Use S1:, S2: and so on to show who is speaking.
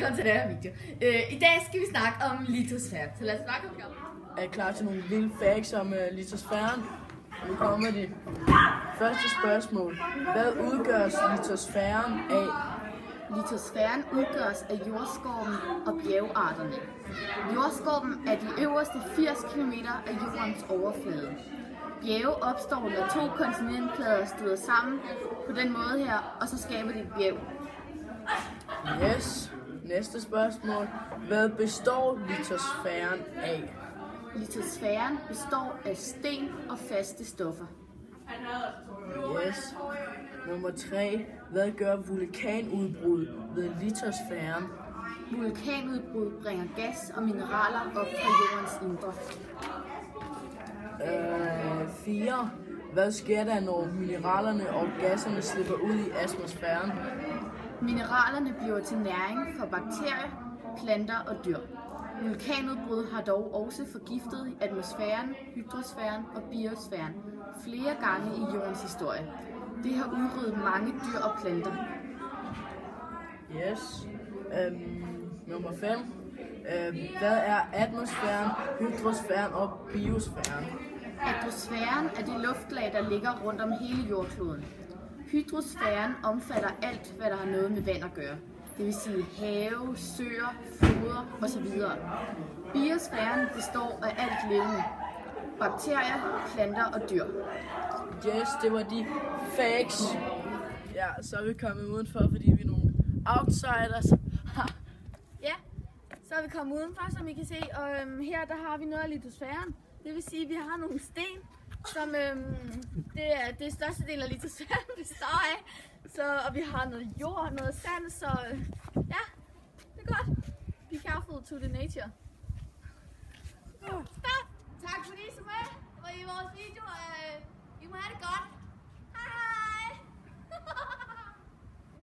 S1: velkommen til den her video. I dag skal vi snakke om litosfæren, så lad os snakke om det.
S2: Er I klar til nogle vilde facts om litosfæren? Nu kommer de. Første spørgsmål. Hvad udgøres litosfæren af?
S3: Litosfæren udgøres af jordskorpen og bjergarterne. Jordskorpen er de øverste 80 km af jordens overflade. Bjerge opstår, når to kontinentplader støder sammen på den måde her, og så skaber de et bjerg.
S2: Yes. Næste spørgsmål. Hvad består litosfæren af?
S3: Litosfæren består af sten og faste stoffer.
S2: Yes. Nummer 3. Hvad gør vulkanudbrud ved litosfæren?
S3: Vulkanudbrud bringer gas og mineraler op fra jordens indre.
S2: 4. Hvad sker der, når mineralerne og gasserne slipper ud i atmosfæren?
S3: Mineralerne bliver til næring for bakterier, planter og dyr. Vulkanudbrud har dog også forgiftet atmosfæren, hydrosfæren og biosfæren flere gange i jordens historie. Det har udryddet mange dyr og planter.
S2: Yes. Nummer 5. Hvad er atmosfæren, hydrosfæren og biosfæren?
S3: Atmosfæren er det luftlag, der ligger rundt om hele jordkloden. Hydrosfæren omfatter alt, hvad der har noget med vand at gøre. Det vil sige have, søer, floder osv. Biosfæren består af alt levende. Bakterier, planter og dyr.
S2: Yes, det var de facts. Ja, så er vi kommet udenfor, fordi vi er nogle outsiders.
S1: Ja, så er vi kommet udenfor, som I kan se, og her der har vi noget af litosfæren. Det vil sige, at vi har nogle sten, som det er det største del af litosfæren består af. Og vi har noget jord og noget sand, så ja, det er godt. Be careful to the nature. Stop! Tak fordi I så med i vores video.